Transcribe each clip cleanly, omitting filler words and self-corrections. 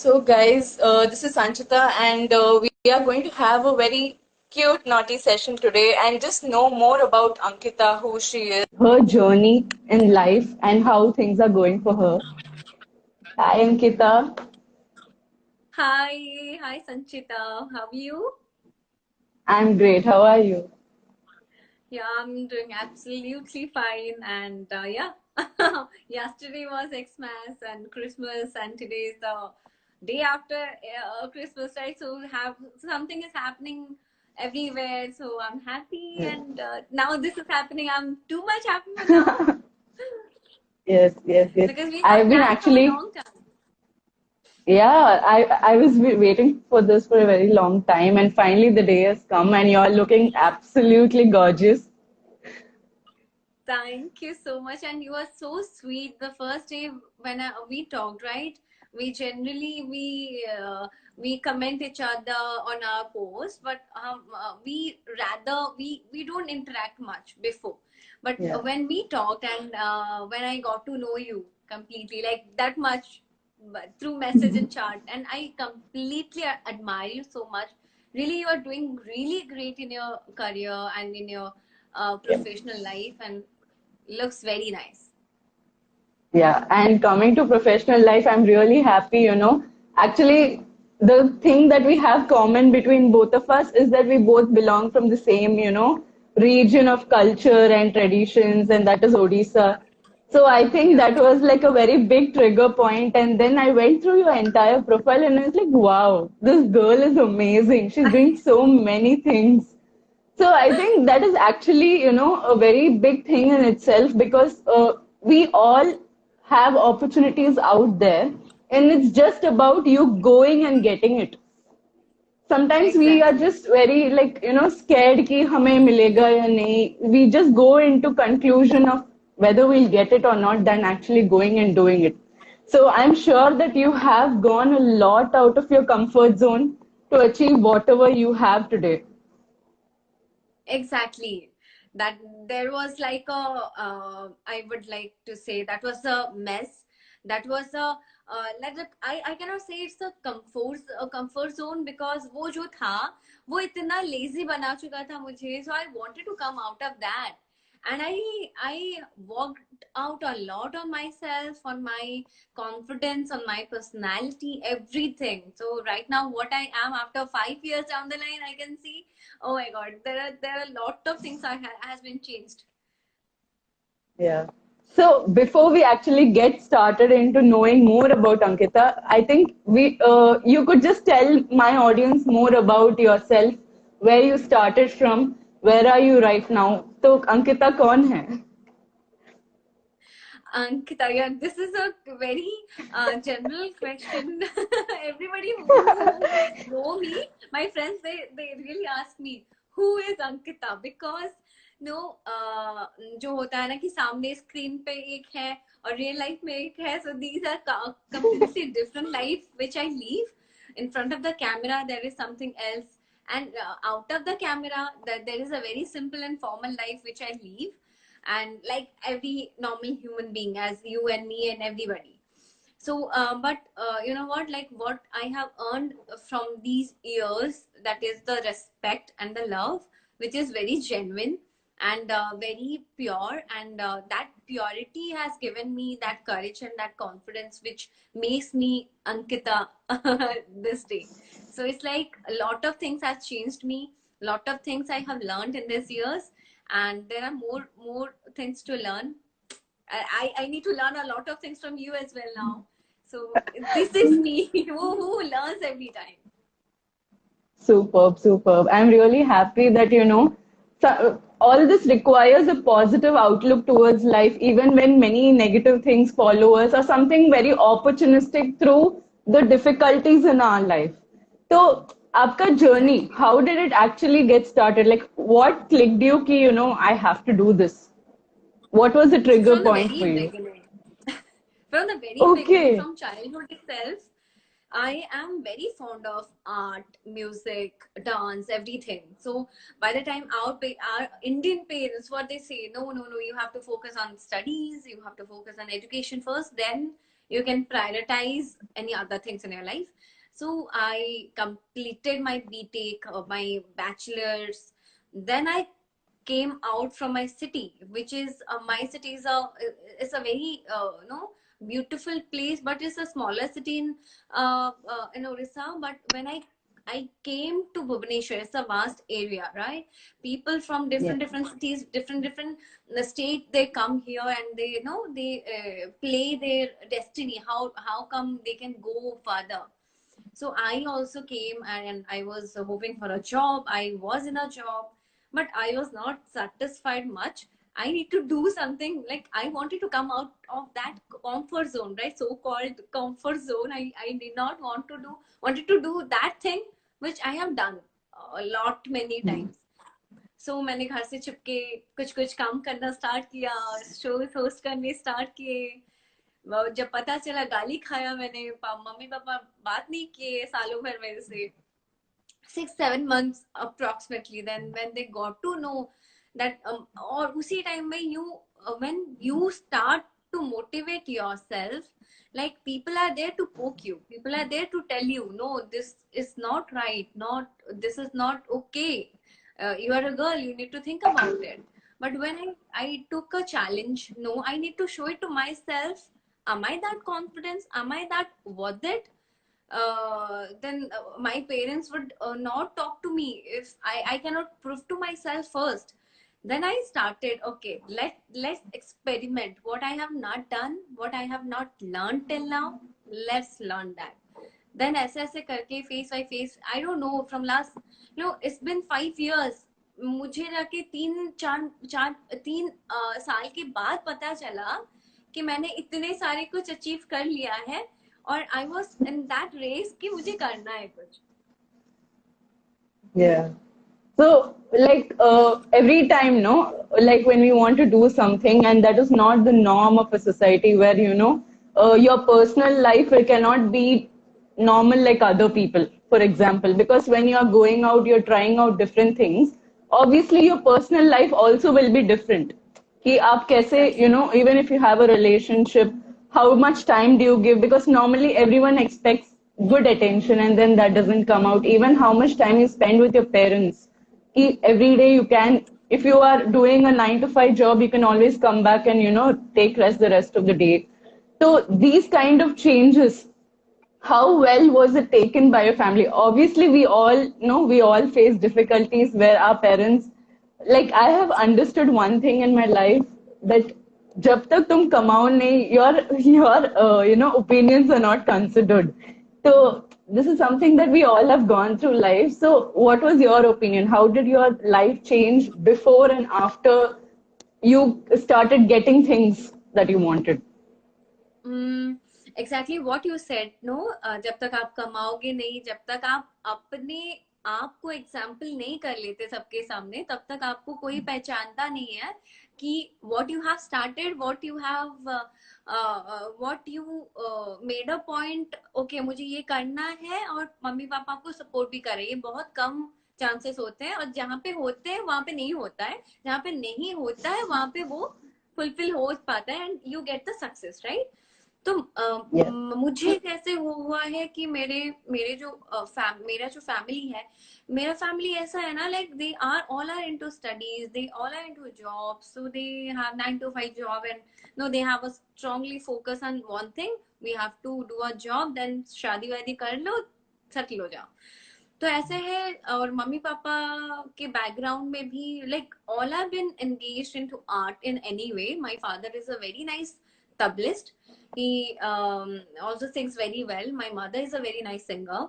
So, guys, this is Sanchita, and we are going to have a very cute, naughty session today and just know more about Ankita, who she is, her journey in life, and how things are going for her. Hi, Ankita. Hi, Sanchita. How are you? I'm great. How are you? Yeah, I'm doing absolutely fine. And yeah, yesterday was Xmas and Christmas, and today is the day after Christmas, right? So have something is happening everywhere. So I'm happy, Yes, and now this is happening. I'm too much happy for now yes, yes, yes. because we have I've been planned from a actually, long time. yeah, I was waiting for this for a very long time, and finally the day has come, and you're looking absolutely gorgeous. Thank you so much. And you are so sweet. The first day when we talked, right? We generally we comment each other on our post, but we don't interact much before. But Yeah. when we talked and when I got to know you completely, like that much, but through message and chat, and I completely admire you so much. Really, you are doing really great in your career and in your professional life, and looks very nice. Yeah, and coming to professional life, I'm really happy. Actually, the thing that we have common between both of us is that we both belong from the same region of culture and traditions, and that is Odisha. So I think Yeah, that was like a very big trigger point. And then I went through your entire profile and I was like, wow, this girl is amazing. She's doing so many things. So I think that is actually a very big thing in itself because we all have opportunities out there, and it's just about you going and getting it. Sometimes we are exactly. just very scared कि हमें मिलेगा या नहीं. We just go into conclusion of whether we'll get it or not than actually going and doing it. So I'm sure that you have gone a lot out of your comfort zone to achieve whatever you have today. Exactly. That there was like a, I would like to say that was a mess. That was I cannot say it's a comfort zone because वो जो था वो इतना lazy बना चुका था मुझे, so I wanted to come out of that, and I worked out a lot on myself, on my confidence, on my personality, everything. So right now what I am after 5 years down the line, I can see, oh my god, there are a lot of things has been changed. Yeah. So before we actually get started into knowing more about Ankita, I think you could just tell my audience more about yourself, where you started from, where are you right now. So Ankita कौन है? Ankita, yeah, this is a very general question. Everybody who know me, my friends, they really ask me who is Ankita, because no जो होता है ना कि सामने screen पे एक है और रियल लाइफ में एक है, so these are completely different life which I live. In front of the camera there is something else, and out of the camera that there is a very simple and formal life which I live, and like every normal human being as you and me and everybody. So but you know what, like what I have earned from these years, that is the respect and the love, which is very genuine and very pure, and that purity has given me that courage and that confidence which makes me Ankita this day. So it's like a lot of things has changed me, a lot of things I have learned in these years, and there are more things to learn. I need to learn a lot of things from you as well now. So this is me who learns every time. Superb, superb. I'm really happy that all this requires a positive outlook towards life, even when many negative things follow us, or something very opportunistic through the difficulties in our life. So, आपका journey, Exactly. how did it actually get started? Like, what clicked you, I have to do this? What was the So trigger from the point for very you? beginning, from the very beginning, Okay. from childhood itself, I am very fond of art, music, dance, everything. So by the time our Indian parents, what they say, no, no, no, you have to focus on studies, you have to focus on education first, then you can prioritize any other things in your life. So I completed my BTech, my bachelor's. Then I came out from my city, which is my city is a very beautiful place, but it's a smaller city in Orissa. But when I came to Bhubaneswar, it's a vast area, right? People from Yeah. different cities, different state, they come here and they they play their destiny. How come they can go further? So I also came and I was hoping for a job. I was in a job, but I was not satisfied much. I need to do something. Like, I wanted to come out of that comfort zone, right? So-called comfort zone. I did not wanted to do that thing which I have done a lot many Hmm. times. So मैंने घर से छिपके कुछ कुछ काम करना start किया, shows host करने start किए। जब पता चला, गाली खाया मैंने, मम्मी पापा बात नहीं किए सालों भर मेरे से, 6-7 months approximately. Then when they got to know that और उसी टाइम में when you start to motivate yourself, like, people are there to poke you, people are there to tell you, no, this is not right, not this is not okay, you are a girl, you need to think about it. But when I took a challenge, no, I need to show it to myself. Am I that confident? Am I that worth it? Then my parents would not talk to me if I cannot prove to myself first. Then I started, okay, let's experiment. What I have not done, what I have not learned till now, let's learn that. Then ऐसे करके face by face, I don't know, from last, it's been 5 years. मुझे जाके 3 साल के बाद पता चला कि मैंने इतने सारे कुछ अचीव कर लिया है, और I was in that race कि मुझे करना है कुछ. Yeah. So, like every time, no, like when we want to do something, and that is not the norm of a society where, your personal life it cannot be normal like other people, for example, because when you are going out, you're trying out different things. Obviously, your personal life also will be different. कि आप कैसे, even if you have a relationship, how much time do you give? Because normally everyone expects good attention and then that doesn't come out. Even how much time you spend with your parents. Every day you can, if you are doing a 9 to 5 job, you can always come back and, take rest the rest of the day. So these kind of changes, how well was it taken by your family? Obviously, we all face difficulties where our parents, like I have understood one thing in my life that jab tak tum kamao nahi, your opinions are not considered. So this is something that we all have gone through life. So what was your opinion? How did your life change before and after you started getting things that you wanted? Exactly what you said, no. जब तक आप कमाओगे नहीं, जब तक आप अपने आप को एग्जाम्पल नहीं कर लेते सबके सामने, तब तक आपको कोई पहचानता नहीं है कि what you have started, what you made a point, okay, मुझे ये करना है, और मम्मी पापा को सपोर्ट भी करे, ये बहुत कम चांसेस होते हैं, और जहाँ पे होते हैं वहां पे नहीं होता है, जहाँ पे नहीं होता है वहां पे वो फुलफिल हो पाता है, and you get the success, right? तो Yeah. मुझे कैसे हुआ है कि मेरे जो मेरा जो फैमिली है, मेरा फैमिली ऐसा है ना, like they are all are into studies, they all are into job, so they have 9 to 5 job, and no, they have a strongly focus on one thing, we have to do a job, then शादी वादी कर लो, settle हो जाओ। तो ऐसे है, और mummy papa के बैकग्राउंड में भी, like all have been engaged into art in any way. My father is a very nice tablicist. He also sings very well. My mother is a very nice singer.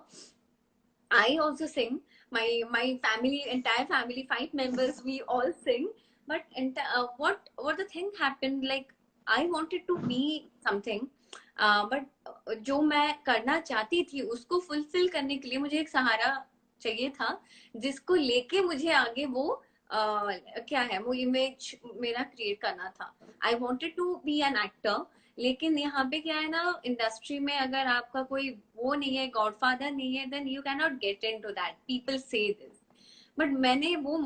I also sing. My family, entire family, 5 members, we all sing. But what the thing happened, like, I wanted to be something, but जो मैं करना चाहती थी उसको fulfil करने के लिए मुझे एक सहारा चाहिए था, जिसको लेके मुझे आगे वो क्या है, वो इमेज मेरा क्रिएट करना था। I wanted to be an actor, लेकिन यहाँ पे क्या है ना, इंडस्ट्री में अगर आपका कोई वो नहीं है, गॉडफादर नहीं है, then you can not get in to that, people say this. But मैंने वो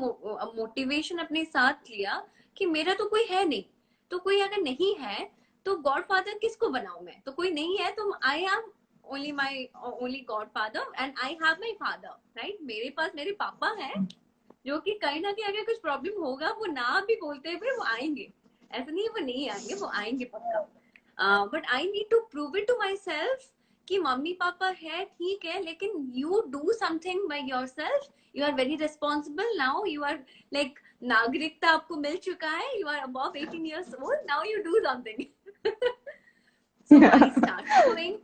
मोटिवेशन अपने साथ लिया कि मेरा तो कोई है नहीं, तो कोई अगर नहीं है तो गॉडफादर किसको बनाऊं मैं, तो कोई नहीं है, तो I am only my only godfather and I have my father, right. मेरे पास मेरे पापा है जो कि कहीं ना कहीं अगर कुछ प्रॉब्लम होगा वो ना भी बोलते हुए वो आएंगे, ऐसा नहीं है वो नहीं आएंगे, वो आएंगे पक्का। But I need to prove it to myself कि मम्मी पापा है ठीक है, लेकिन you do something by yourself, you are very responsible now, you are like नागरिकता आपको मिल चुका है, you are above 18 years old, now you do something. So I started doing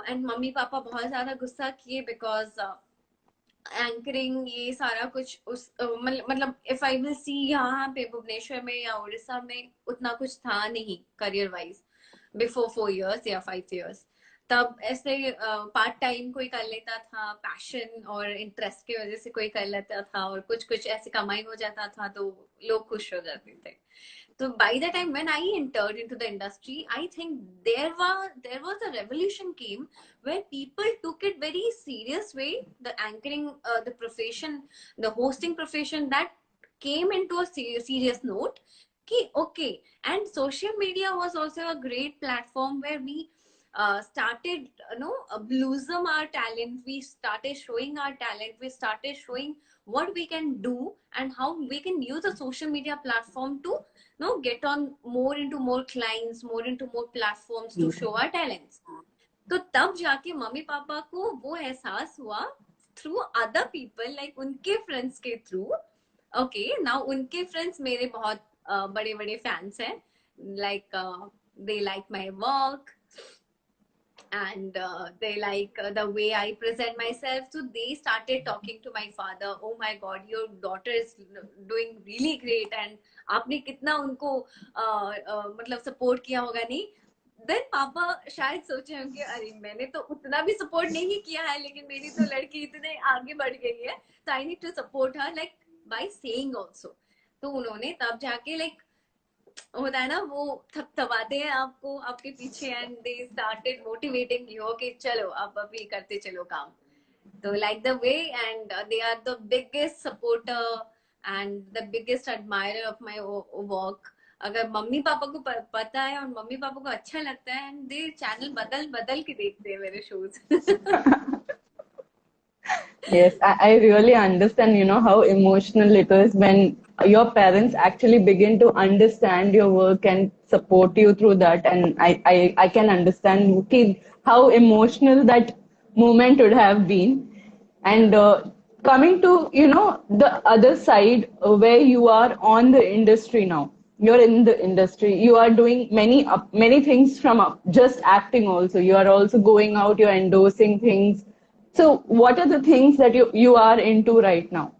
and mummy papa बहुत ज्यादा गुस्सा किए because एंकरिंग ये सारा कुछ उस मतलब इफ आई विल सी यहाँ पे भुवनेश्वर में या उड़ीसा में उतना कुछ था नहीं करियर वाइज बिफोर 4 years या 5 years। तब ऐसे पार्ट टाइम कोई कर लेता था, पैशन और इंटरेस्ट की वजह से कोई कर लेता था, और कुछ कुछ ऐसे कमाई हो जाता था तो लोग खुश हो जाते थे। So by the time when I entered into the industry, I think there was a revolution came where people took it very serious way. The anchoring, the profession, the hosting profession, that came into a serious note. Ki okay, and social media was also a great platform where we started, blossom our talent. We started showing our talent. We started showing what we can do and how we can use a social media platform to get on more into more clients, more into more platforms to show our talents. तो तब जाके mummy पापा को वो एहसास हुआ through other people, like उनके friends के थ्रू। ओके, नाउ उनके फ्रेंड्स मेरे बहुत बड़े बड़े फैंस हैं, like they like my work and they like the way I present myself, so they started talking to my father, oh my god, your daughter is doing really great, and आपने कितना उनको मतलब support किया होगा। नहीं, then पापा शायद सोचे होंगे अरे मैंने तो उतना भी सपोर्ट नहीं किया है, लेकिन मेरी तो लड़की इतने आगे बढ़ गई है, तो I need to support her like by saying also. तो उन्होंने तब जाके लाइक होता है ना, वो थपथपाते हैं आपको आपके पीछे, and they started motivating you कि चलो आप अभी करते चलो काम। तो like the way, and they are the biggest supporter and the biggest admirer of my work. अगर मम्मी पापा को पता है और मम्मी पापा को अच्छा लगता है, एंड दे चैनल बदल बदल के देखते हैं मेरे shows. Yes, I really understand, how emotional it is when your parents actually begin to understand your work and support you through that. And I can understand how emotional that moment would have been. And coming to, the other side where you are on the industry now. You're in the industry. You are doing many things from just acting also. You are also going out, you're endorsing things. So what are the things that you are into right now?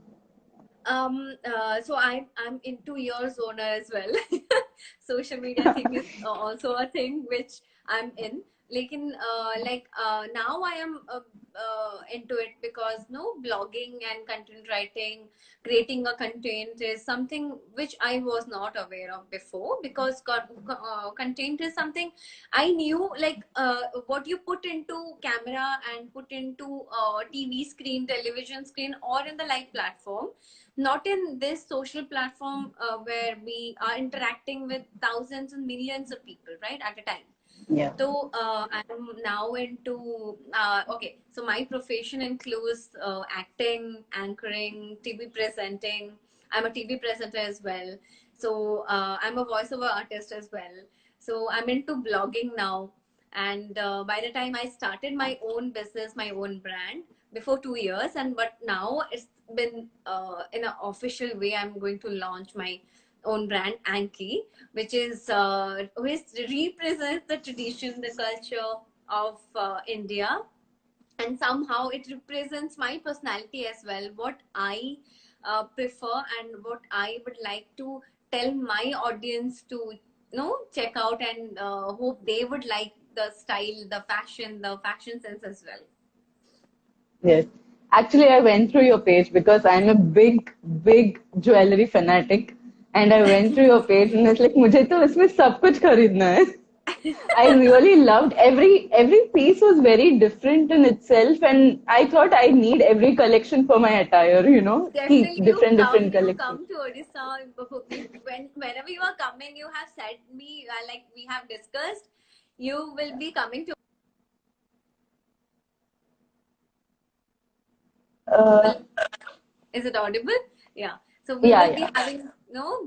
So I'm into your zone as well. Social media thing is also a thing which I'm in. Lekin now I am into it because blogging and content writing, creating a content is something which I was not aware of before, because content is something I knew, like what you put into camera and put into TV screen, television screen, or in the live platform, not in this social platform where we are interacting with thousands and millions of people, right, at a time. Yeah. So I'm now into okay. So my profession includes acting, anchoring, TV presenting. I'm a TV presenter as well. So I'm a voiceover artist as well. So I'm into blogging now. And by the time I started my own business, my own brand before 2 years, but now it's been in an official way. I'm going to launch my own brand, Anki, which represents the tradition, the culture of India, and somehow it represents my personality as well, what I prefer and what I would like to tell my audience to check out, and hope they would like the style, the fashion sense as well. Yes. Actually, I went through your page because I'm a big jewelry fanatic. And I went through your page and I was like, मुझे तो इसमें सब कुछ खरीदना है. I really loved every piece was very different in itself, and I thought I need every collection for my attire, keep Definitely, different you collections. come to Odisha. Whenever you are coming, you have said me, like we have discussed, you will be coming to. Uh, Is it audible? Yeah. So we yeah, will be yeah. having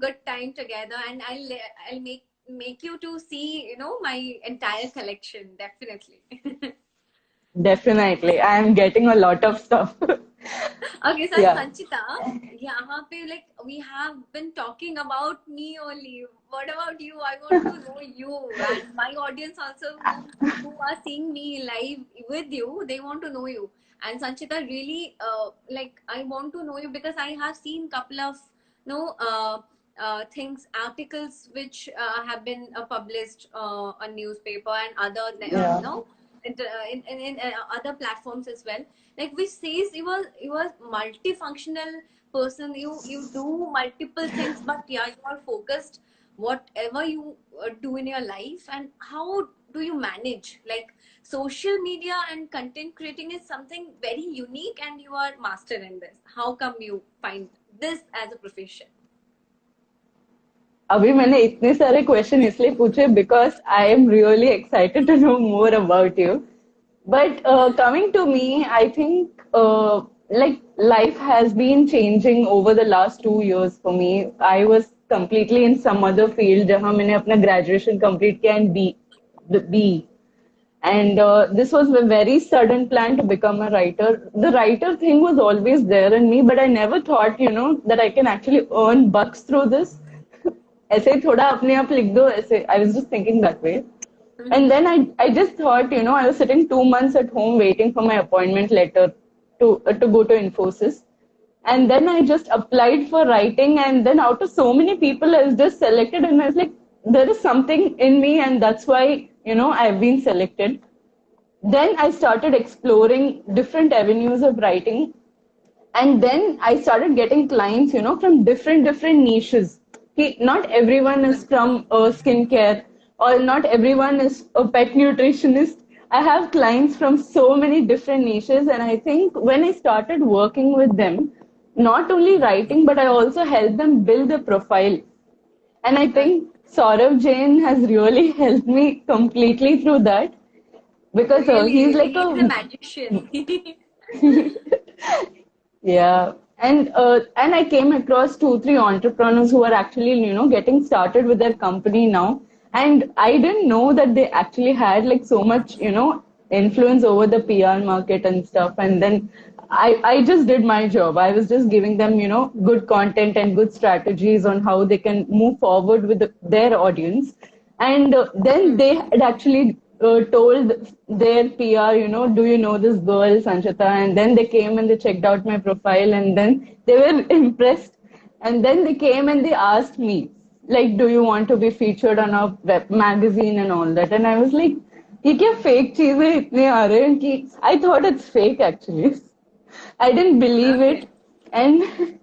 good time together, and I'll make you to see my entire collection definitely. Definitely. I am getting a lot of stuff. Okay, so Yeah. Sanchita, यहाँ पे like we have been talking about me only. What about you? I want to know you, and my audience also who are seeing me live with you, they want to know you. And Sanchita, really, like I want to know you because I have seen couple of things, articles which have been published on newspaper and other Yeah. in other platforms as well, like which says you are multifunctional person, you do multiple things, but yeah, you are focused whatever you do in your life. And how do you manage, like social media and content creating is something very unique and you are master in this. How come you find this as a profession? अभी मैंने इतने सारे question इसलिए पूछे because I am really excited to know more about you. But coming to me, I think like life has been changing over the last 2 years for me. I was completely in some other field जहाँ मैंने अपना graduation complete किया and B. And this was a very sudden plan to become a writer. The writer thing was always there in me, but I never thought, that I can actually earn bucks through this. ऐसे ही थोड़ा अपने आप लिख दो ऐसे. I was just thinking that way. And then I just thought, I was sitting 2 months at home waiting for my appointment letter to go to Infosys. And then I just applied for writing, and then out of so many people, I was just selected, and I was like, there is something in me, and that's why, I've been selected. Then I started exploring different avenues of writing, and then I started getting clients, from different niches. Not everyone is from skincare, or not everyone is a pet nutritionist. I have clients from so many different niches, and I think when I started working with them, not only writing, but I also helped them build a profile. And I Right. think Saurav Jain has really helped me completely through that, because he's Really, like he's a a magician. yeah. And I came across 2, 3 entrepreneurs who are actually, getting started with their company now. And I didn't know that they actually had like so much, influence over the PR market and stuff. And then I just did my job. I was just giving them, good content and good strategies on how they can move forward with their audience. And then they had actually told their PR, do you know this girl, Sanchita? And then they came and they checked out my profile, and then they were impressed. And then they came and they asked me, like, do you want to be featured on a web magazine and all that? And I was like, ये क्या fake चीजें इतने आ रहे हैं कि I thought it's fake actually. I didn't believe Okay. it. And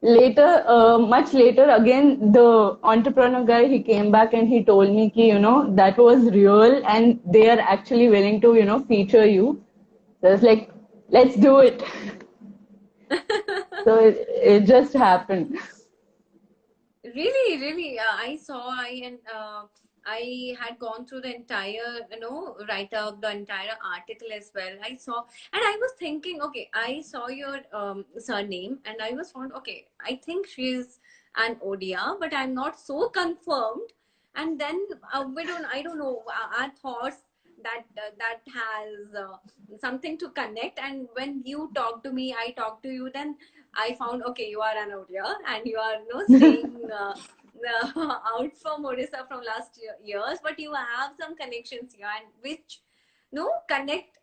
later, much later, again, the entrepreneur guy, he came back and he told me ki, that was real and they are actually willing to, feature you. So I was like, let's do it. So it just happened. Really, really, I saw, I had gone through the entire, write up, the entire article as well. I saw, and I was thinking, okay, I saw your surname, and I was found, okay, I think she's an Odia, but I'm not so confirmed. And then I don't know, our thoughts that has something to connect. And when you talk to me, I talk to you, then I found, okay, you are an Odia and you are staying out from Odisha from last years, but you have some connections here, and which connect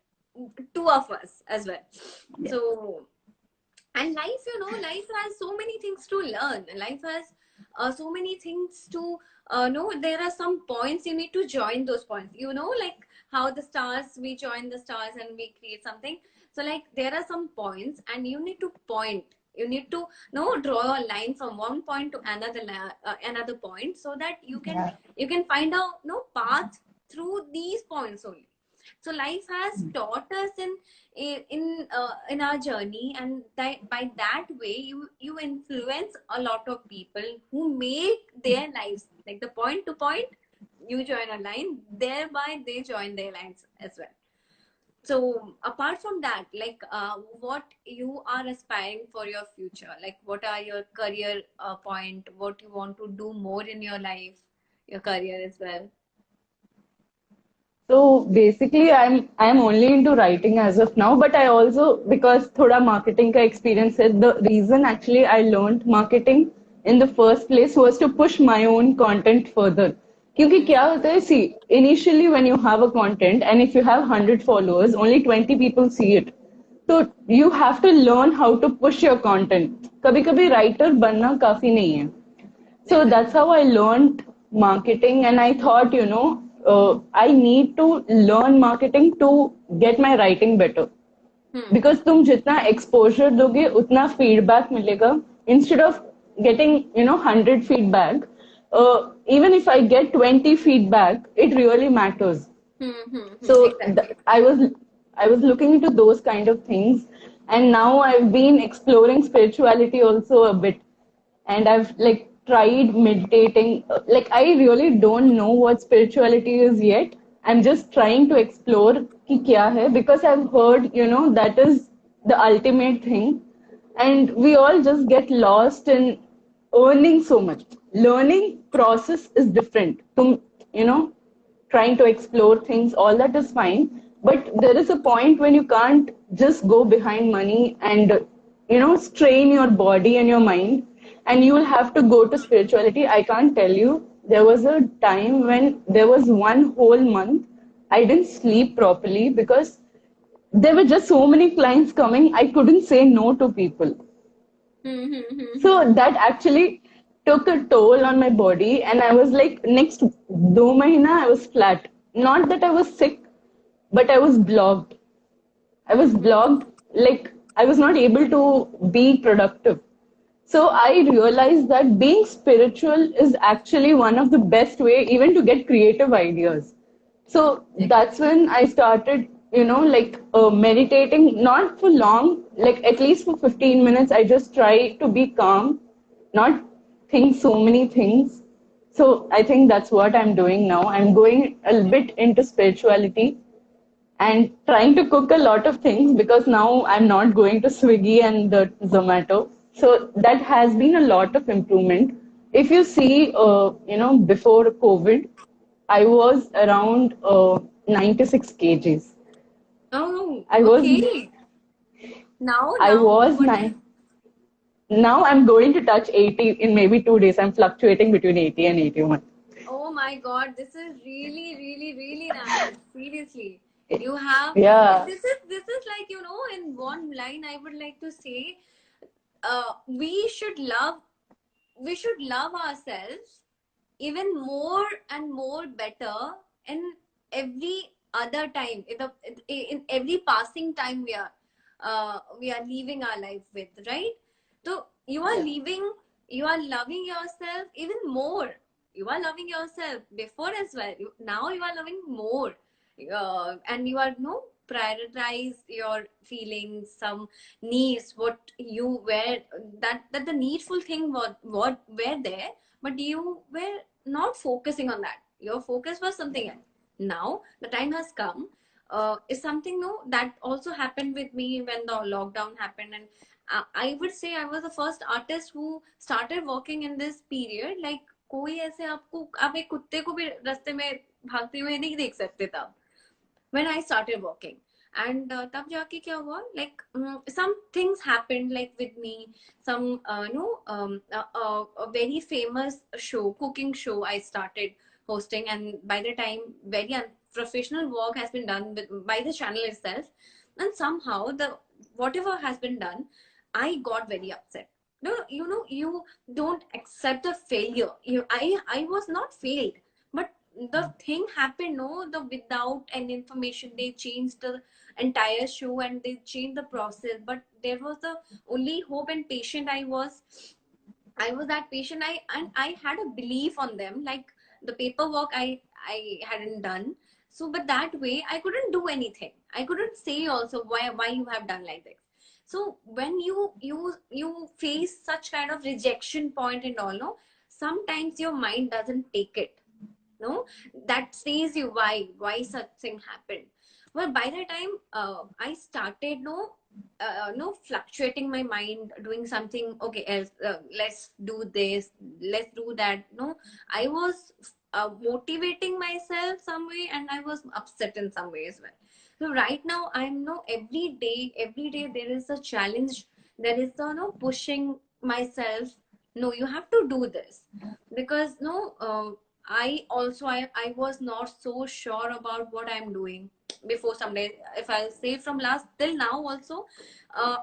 two of us as well. Yeah. So, and life, life has so many things to learn. Life has so many things to know. There are some points you need to join those points. Like how the stars, we join the stars and we create something. So like there are some points and you need to point. You need to draw a line from one point to another another point, so that you can Yeah. find a path through these points only. So life has taught us in our journey, and by that way you influence a lot of people who make their lives, like the point to point you join a line, thereby they join their lines as well. So apart from that, like what you are aspiring for your future, like what are your career point, what you want to do more in your life, your career as well? So basically, I'm only into writing as of now, but I also, because thoda marketing का experience है, the reason actually I learned marketing in the first place was to push my own content further. क्योंकि क्या होता है, see, initially when you have a content and if you have 100 followers, only 20 people see it. So you have to learn how to push your content. कभी-कभी writer बनना काफी नहीं है. So that's how I learned marketing, and I thought, I need to learn marketing to get my writing better. Because तुम जितना exposure दोगे, उतना feedback मिलेगा. Instead of getting, 100 feedback, even if I get 20 feedback, it really matters. So Exactly. I was looking into those kind of things, and now I've been exploring spirituality also a bit, and I've like tried meditating. Like I really don't know what spirituality is yet. I'm just trying to explore कि क्या है, because I've heard, that is the ultimate thing, and we all just get lost in earning so much. Learning process is different. You know, trying to explore things, all that is fine. But there is a point when you can't just go behind money and, strain your body and your mind, and you will have to go to spirituality. I can't tell you. There was a time when there was one whole month I didn't sleep properly because there were just so many clients coming. I couldn't say no to people. So that actually took a toll on my body, and I was like, next 2 mahina, I was flat. Not that I was sick, but I was blocked. I was blocked, like I was not able to be productive. So I realized that being spiritual is actually one of the best way even to get creative ideas. So that's when I started, like meditating, not for long, like at least for 15 minutes. I just try to be calm, not think so many things. So I think that's what I'm doing now. I'm going a bit into spirituality and trying to cook a lot of things because now I'm not going to Swiggy and the Zomato. So that has been a lot of improvement. If you see, before COVID, I was around 96 kgs. Oh, I was, okay. Now, I was what is? nine. Now I'm going to touch 80 in maybe 2 days. I'm fluctuating between 80 and 81. Oh my God, this is really, really, really nice. Seriously, you have Yeah. this is like, in one line, I would like to say, we should love ourselves even more and more better in every other time, in every passing time we are leaving our life with, right? So you are loving yourself even more. You are loving yourself before as well. Now you are loving more, and you are no prioritize your feelings, some needs, what you were, that the needful thing what were there, but you were not focusing on that. Your focus was something else. Now the time has come, is something no that also happened with me when the lockdown happened, and I would say I was the first artist who started working in this period. Like कोई ऐसे आपको आप एक कुत्ते को भी रास्ते में भागते हुए नहीं देख सकते तब when I started working. And tab jaake kya hua, like some things happened like with me, some a very famous show, cooking show I started hosting, and by the time very unprofessional work has been done by the channel itself, and somehow the whatever has been done, I got very upset. No, you don't accept the failure. I was not failed, but the thing happened, no, the without any information they changed the entire show and they changed the process. But there was the only hope and patient I was that patient. I had a belief on them, like the paperwork I hadn't done. So, but that way I couldn't do anything. I couldn't say also why you have done like this. So when you face such kind of rejection point and all, no, sometimes your mind doesn't take it. No, that says you why such thing happened. Well, by the time I started, no, fluctuating my mind, doing something, okay, else, let's do this, let's do that. No, I was motivating myself some way, and I was upset in some way as well. So right now, I'm no, every day there is a challenge. There is a, no, pushing myself. No, you have to do this, because no, I was not so sure about what I'm doing before some days. If I'll say from last till now also,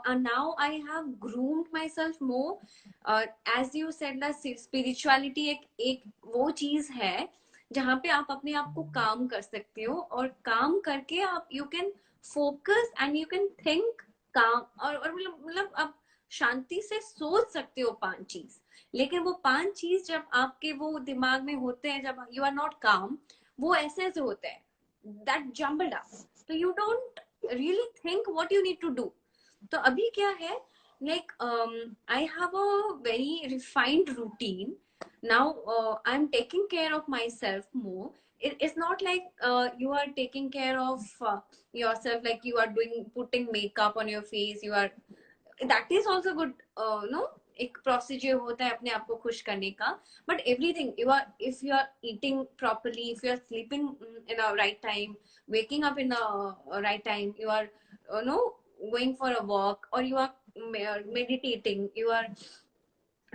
and now I have groomed myself more. As you said, that spirituality एक वो चीज है जहाँ पे आप अपने आप को काम कर सकते हो, और काम करके आप you can focus and you can think काम, और मतलब आप शांति से सोच सकते हो 5 चीज। लेकिन वो 5 चीज जब आपके वो दिमाग में होते हैं, जब यू आर नॉट काम, वो ऐसे ऐसे होते हैं, दैट जम्बल्ड अप, तो you don't really think what you need to do. तो अभी क्या है, like I have a very refined routine now. I'm taking care of myself more. It's not like you are taking care of yourself, like you are putting makeup on your face, you are, that is also good, no, एक procedure होता है अपने आप को खुश करने का, but everything you are, if you are eating properly, if you are sleeping in a right time, waking up in the right time, you are, no, going for a walk, or you are meditating, you are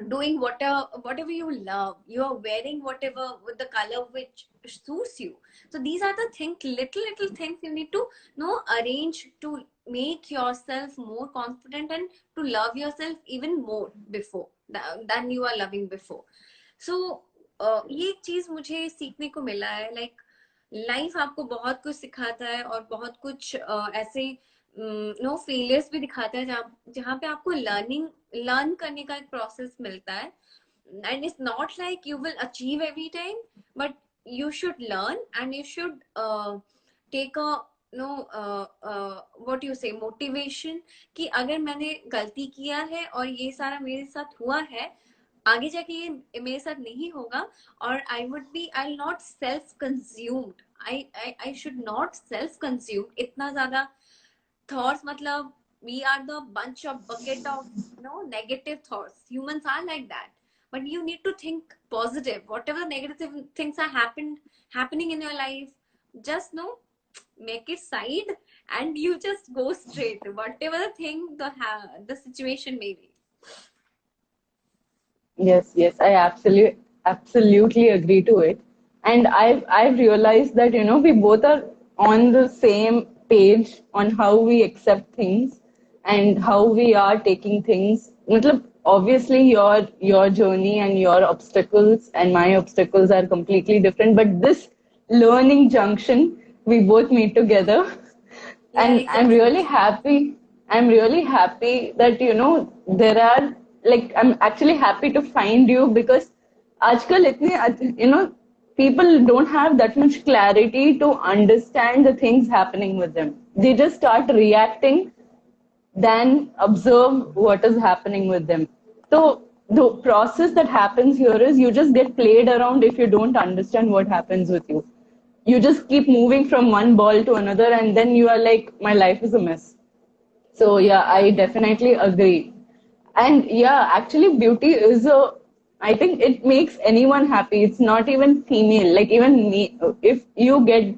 doing whatever you love, you are wearing whatever with the color which suits you. So these are the little things you need to know, arrange to make yourself more confident and to love yourself even more before than you are loving before. So ये एक चीज मुझे सीखने को मिला है, like life आपको बहुत कुछ सिखाता है, और बहुत कुछ ऐसे नो फेलियर्स भी दिखाता है, जहाँ पे आपको लर्न करने का एक प्रोसेस मिलता है। And it's not like you will achieve every time, but you should learn, and you should take a, no, what you say, motivation, कि अगर मैंने गलती किया है और ये सारा मेरे साथ हुआ है, आगे जाके ये मेरे साथ नहीं होगा, और I'll not self consumed, I should not self consume इतना ज्यादा thoughts, मतलब we are the bunch of bucket of, negative thoughts. Humans are like that, but you need to think positive. Whatever negative things are happening in your life, just make it side, and you just go straight, whatever the thing the situation may be. Yes, yes, I absolutely agree to it. And I've realized that, we both are on the same page on how we accept things and how we are taking things. Matlab, obviously your journey and your obstacles and my obstacles are completely different, but this learning junction we both meet together. Yeah, And exactly. I'm really happy that, there are, like, I'm actually happy to find you, because आजकल इतने, people don't have that much clarity to understand the things happening with them. They just start reacting than observe what is happening with them. So the process that happens here is you just get played around if you don't understand what happens with you. You just keep moving from one ball to another, and then you are like, my life is a mess. So yeah, Yeah. I definitely agree. And yeah, actually beauty is a, I think it makes anyone happy. It's not even female, like even me. If you get,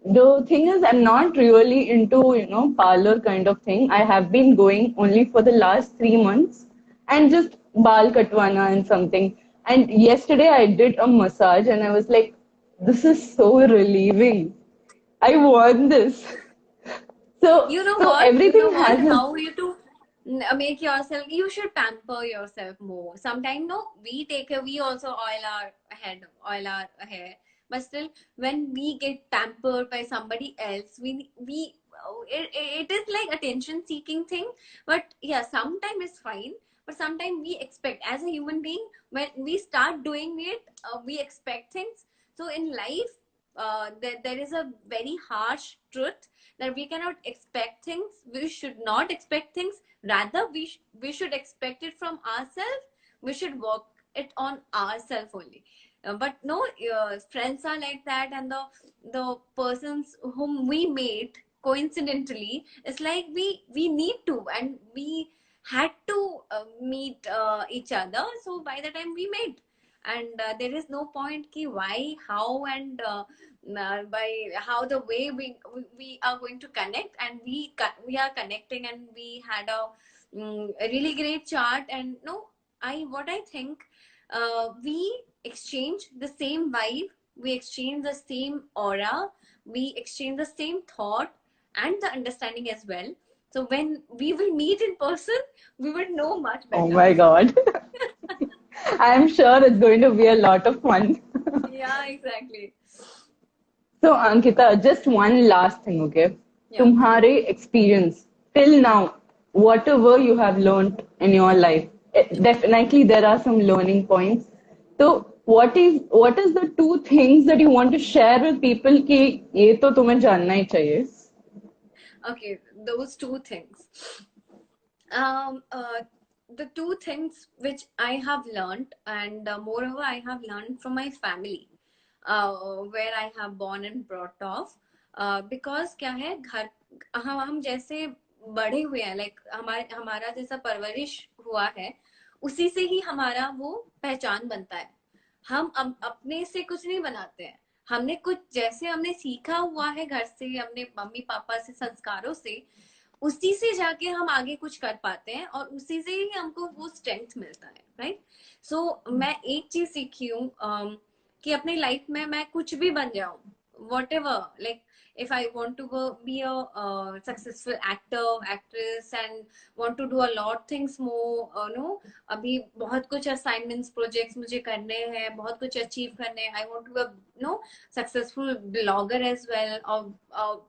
the thing is, I'm not really into, parlor kind of thing. I have been going only for the last 3 months, and just bal katwana and something. And yesterday I did a massage, and I was like, this is so relieving. I want this. So, You know so what? everything has a, How you to make yourself, you should pamper yourself more. Sometimes, no, we also oil our head, oil our hair. But still, when we get pampered by somebody else, it is like attention seeking thing. But yeah, sometimes it's fine. But sometimes we expect, as a human being, when we start doing it, we expect things. So in life, there is a very harsh truth that we cannot expect things. We should not expect things. Rather, we should expect it from ourselves. We should work it on ourselves only. But no, friends are like that, and the persons whom we made coincidentally, it's like we need to, and we had to meet each other. So by the time we met, and there is no point ki why, how, and by how the way we are going to connect, and we are connecting, and we had a really great chat. And no, I think we exchange the same vibe, we exchange the same aura, we exchange the same thought and the understanding as well. So when we will meet in person, we will know much Oh better. my God. I'm sure it's going to be a lot of fun. Yeah, exactly. So, Ankita, just one last thing, okay? Yeah. तुम्हारे experience till now, whatever you have learned in your life, definitely there are some learning points. So, what is the two things that you want to share with people कि ये तो तुम्हें जानना ही चाहिए? Okay, those two things. Um, uh, the two things which I have learned, and moreover, I have learned from my family, where I have born and brought off. Because क्या है, घर हम जैसे बड़े हुए हैं, लाइक हमारा जैसा परवरिश हुआ है, उसी से ही हमारा वो पहचान बनता है. हम अपने से कुछ नहीं बनाते हैं. हमने कुछ जैसे हमने सीखा हुआ है घर से, अपने मम्मी पापा से, संस्कारों से, उसी से जाके हम आगे कुछ कर पाते हैं, और उसी से ही हमको वो स्ट्रेंथ मिलता है. राइट. सो मैं एक चीज सीखी हूँ, कि अपनी लाइफ में मैं कुछ भी बन जाऊं, what ever, like if I want to be a successful actor, actress, and want to do a lot things more, no, अभी बहुत कुछ assignments, projects मुझे करने हैं, बहुत कुछ achieve करने हैं. I want to be a no successful blogger as well, or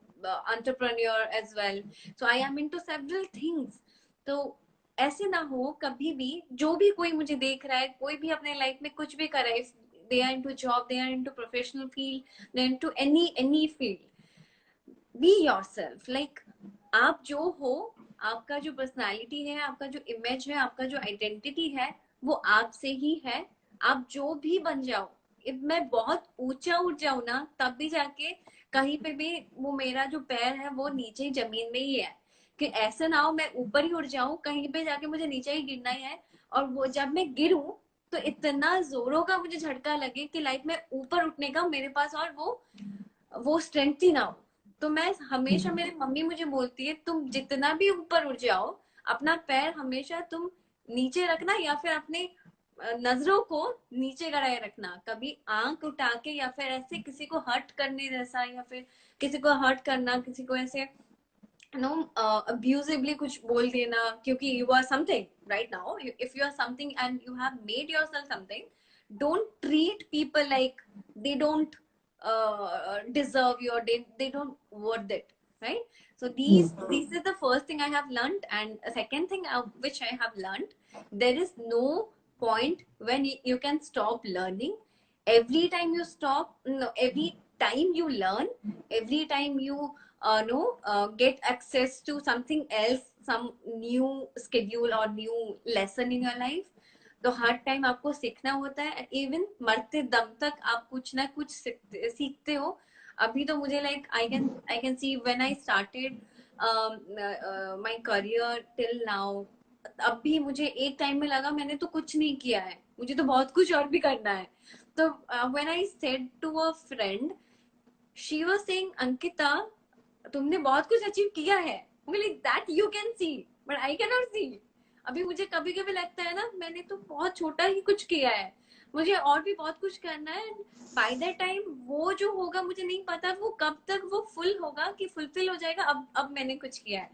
entrepreneur as well. So I am into several things. तो ऐसे ना हो कभी भी, जो भी कोई मुझे देख रहा है, कोई भी अपने लाइफ में कुछ भी कर रहा है, they are into job, they are into professional field, they are into any field, be yourself. like आप जो हो, आपका जो पर्सनालिटी है, आपका जो इमेज है, आपका जो आइडेंटिटी है, वो आपसे ही है. आप जो भी बन जाओ, if मैं बहुत ऊंचा उठ जाऊं ना, तब भी जाके कहीं पे भी वो मेरा जो पैर है वो नीचे जमीन में ही है. कि ऐसा ना हो मैं ऊपर ही उड़ जाऊं, कहीं पे जाके मुझे नीचे ही गिरना ही है, और वो जब मैं गिरूं तो इतना जोरों का मुझे झटका लगे कि लाइफ में ऊपर उठने का मेरे पास और वो स्ट्रेंथ ही ना हो. तो मैं हमेशा, मेरी मम्मी मुझे बोलती है, तुम जितना भी ऊपर उठ जाओ, अपना पैर हमेशा तुम नीचे रखना, या फिर अपने नजरों को नीचे गड़ाए रखना. कभी आंख उठा के या फिर ऐसे किसी को हर्ट करने जैसा, या फिर किसी को हर्ट करना, किसी को ऐसे नो abusively कुछ बोल देना, क्योंकि you are something right now. If you are something and you have made yourself something, don't treat people like they don't deserve you, or they don't worth it. Right. So this is the first thing I have learned. And a second thing which I have learned, there is no point when you can stop learning. Every time you stop, no, every time you learn, every time you no get access to something else, some new schedule or new lesson in your life, तो हर time आपको सीखना होता है. Even मरते दम तक आप कुछ ना कुछ सीखते हो. अभी तो मुझे like I can see when I started my career till now, अब भी मुझे एक टाइम में लगा मैंने तो कुछ नहीं किया है, मुझे तो बहुत कुछ और भी करना है. तो when I said to a friend, she was saying, Ankita तुमने बहुत कुछ अचीव किया है. That you can see, but I can not see. अभी मुझे कभी कभी लगता है ना, मैंने तो बहुत छोटा ही कुछ किया है, मुझे और भी बहुत कुछ करना है. बाय द टाइम वो जो होगा, मुझे नहीं पता वो कब तक वो फुल होगा, कि फुलफिल हो जाएगा. अब मैंने कुछ किया है.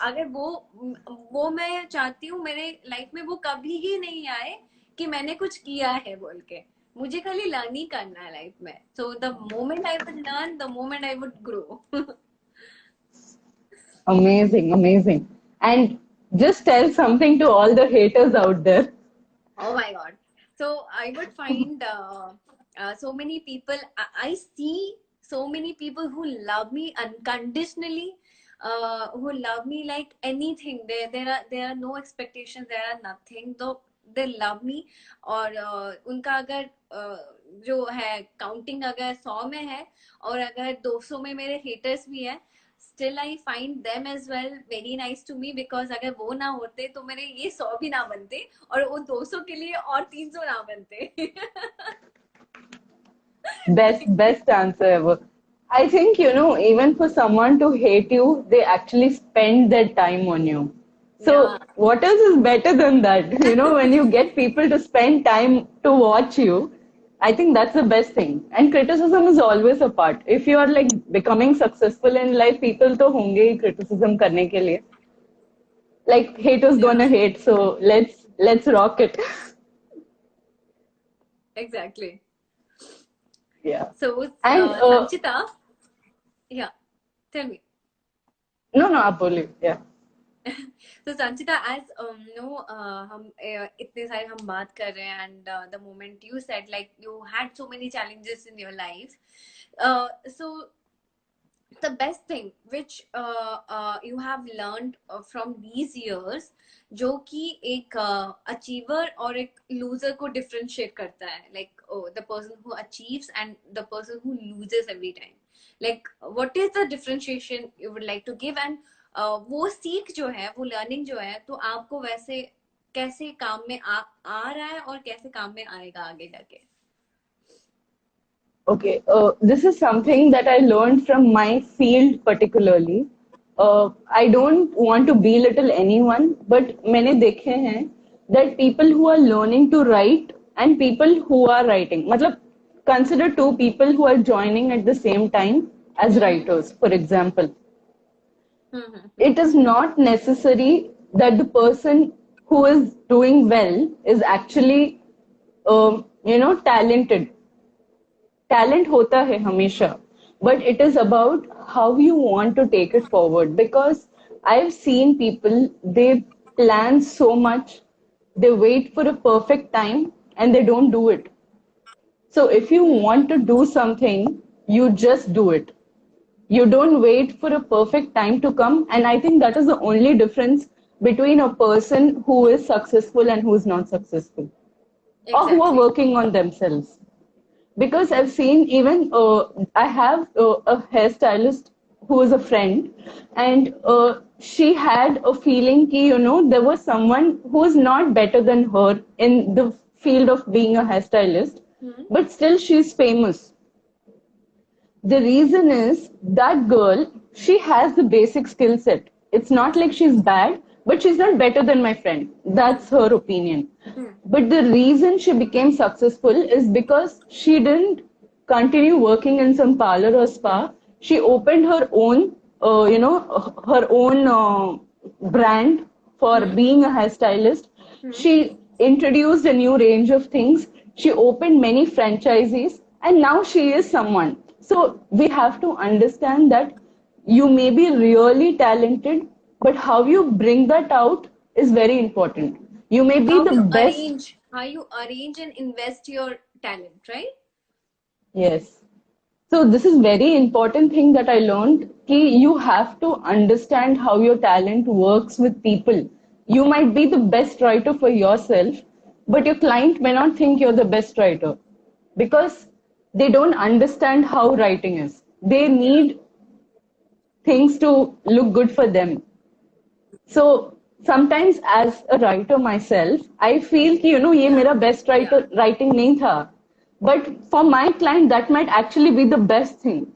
अगर वो मैं चाहती हूँ मेरे लाइफ में वो कभी ही नहीं आए कि मैंने कुछ किया है बोल के. मुझे खाली लर्न ही करना है लाइफ में. So the moment I would learn, the moment I would grow. Amazing, amazing. And just tell something to all the haters out there. Oh my god. So I would find so many people, I see so many people who love me unconditionally, who love me like anything. There are no expectations, there are nothing, though they love me. और उनका अगर जो है counting अगर 100 में है और अगर 200 में मेरे haters भी है, still I find them as well very nice to me, because अगर वो ना होते तो मेरे ये 100 भी ना बनते और वो 200 के लिए और 300 ना बनते. Best answer ever. I think, even for someone to hate you, they actually spend their time on you. Yeah. So, what else is better than that? When you get people to spend time to watch you, I think that's the best thing. And criticism is always a part. If you are like becoming successful in life, people to honge hi criticism karne ke liye. Like haters Yeah, gonna hate, so let's rock it. exactly. Yeah. So, And Sanchita, yeah, tell me. no, no, आप बोलिए. Yeah. So Sanchita, as हम इतने सारे हम बात कर रहे हैं, and the moment you said like you had so many challenges in your life, so the best thing which you have learned from these years, जो कि एक achiever और एक loser को differentiate करता है, like the person who achieves and the person who loses every time, like what is the differentiation you would like to give, and वो सीख जो है, वो learning जो है, तो आपको वैसे कैसे काम में आ रहा है और कैसे काम में आएगा आगे जाके. Okay, this is something that I learned from my field particularly. I don't want to belittle anyone, but मैंने देखे हैं that people who are learning to write and people who are writing, मतलब consider two people who are joining at the same time as writers, for example. It is not necessary that the person who is doing well is actually, talented. Talent hota hai hamesha, but it is about how you want to take it forward. Because I've seen people, they plan so much, they wait for a perfect time and they don't do it. So if you want to do something, you just do it. You don't wait for a perfect time to come. And I think that is the only difference between a person who is successful and who is not successful, or who are Exactly. working on themselves. Because I've seen even I have a hairstylist who is a friend, and she had a feeling ki, there was someone who is not better than her in the field of being a hairstylist, but still she's famous. The reason is that girl, she has the basic skill set. It's not like she's bad, but she's not better than my friend. That's her opinion. But the reason she became successful is because she didn't continue working in some parlor or spa. She opened her own, her own brand for being a hairstylist. She introduced a new range of things. She opened many franchises, and now she is someone. So we have to understand that you may be really talented, but how you bring that out is very important. You may be the best. How you arrange and invest your talent, right? Yes. So this is very important thing that I learned कि you have to understand how your talent works with people. You might be the best writer for yourself, but your client may not think you're the best writer because they don't understand how writing is. They need things to look good for them. So sometimes as a writer myself, I feel कि ये मेरा best writing नहीं था. But for my client, that might actually be the best thing.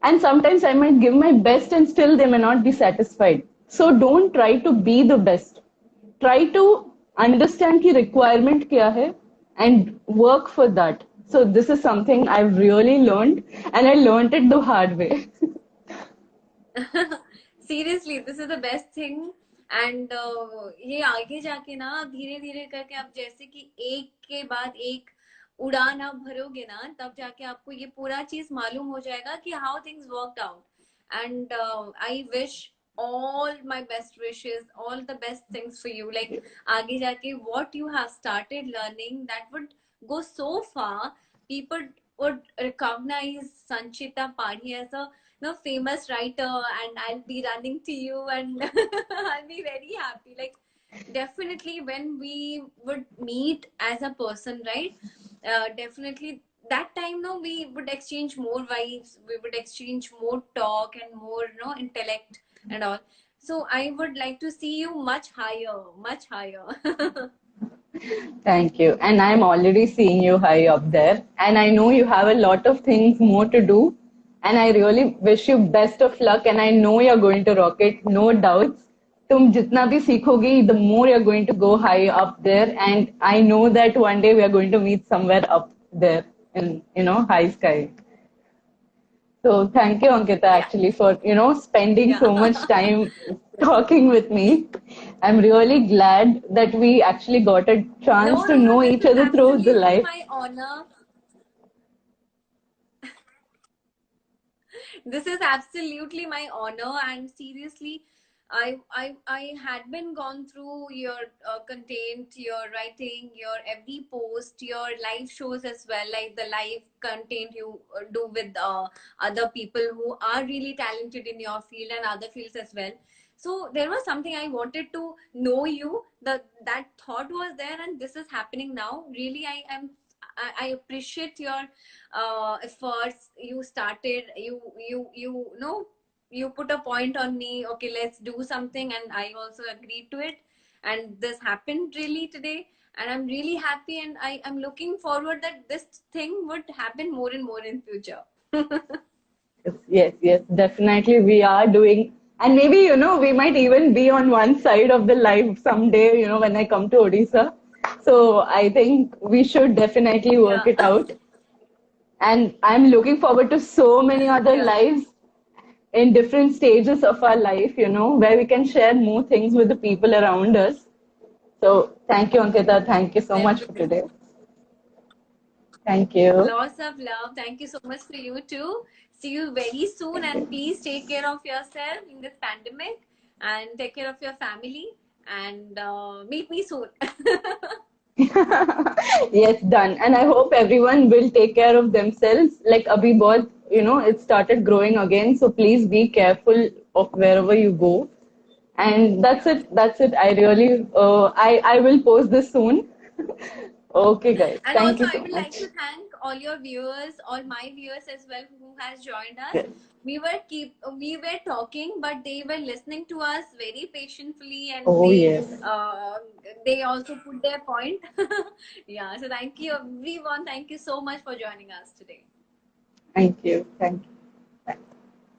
And sometimes I might give my best and still they may not be satisfied. So don't try to be the best. Try to understand की requirement क्या है and work for that. So this is something I've really learned, and I learned it the hard way. Seriously, this is the best thing. And ये आगे जाके ना धीरे धीरे करके आप जैसे कि एक के बाद एक उड़ान आप भरोगे ना, तब जाके आपको ये पूरा चीज मालूम हो जाएगा कि how things worked out. And I wish all my best wishes, all the best things for you. Like आगे जाके what you have started learning, that would go so far. people would recognize Sanchita Pani as a famous writer, and I'll be running to you, and I'll be very happy. Like, definitely when we would meet as a person, right? Definitely that time, no, we would exchange more vibes, we would exchange more talk and more, intellect and all. So I would like to see you much higher, much higher. Thank you. And I'm already seeing you high up there. And I know you have a lot of things more to do. And I really wish you best of luck. And I know you're going to rock it, no doubts. तुम जितना भी सीखोगी, the more you're going to go high up there. And I know that one day we are going to meet somewhere up there in, high sky. So thank you, Ankita, Yeah. actually, for, spending Yeah. so much time talking with me. I'm really glad that we actually got a chance No, to no, know this each is other through the absolutely life. my honor. This is absolutely my honor, and seriously, I had been gone through your content, your writing, your every post, your live shows as well, like the live content you do with other people who are really talented in your field and other fields as well. So there was something I wanted to know you. That thought was there, and this is happening now. Really, I appreciate your efforts. You started, you know, you put a point on me, okay, let's do something, and I also agreed to it, and this happened really today, and I'm really happy, and I'm looking forward that this thing would happen more and more in future. Yes, yes, definitely we are doing. And maybe, we might even be on one side of the life someday, when I come to Odisha. So I think we should definitely work Yeah. it out. And I'm looking forward to so many other Yeah. lives in different stages of our life, where we can share more things with the people around us. So thank you, Ankita. Thank you so much for Definitely. today. Thank you. Lots of love. Thank you so much for you too. See you very soon, and please take care of yourself in this pandemic, and take care of your family, and meet me soon. Yes, done. And I hope everyone will take care of themselves. Like Abhi both, it started growing again. So please be careful of wherever you go. And that's it. That's it. I really, I will post this soon. Okay, guys. And Thank also, you I so would like much. to thank all your viewers, all my viewers as well, who has joined us. Yes. We were talking, but they were listening to us very patiently, and Oh, yes. they also put their point. Yeah. So thank you, everyone. Thank you so much for joining us today. Thank you. Thank you.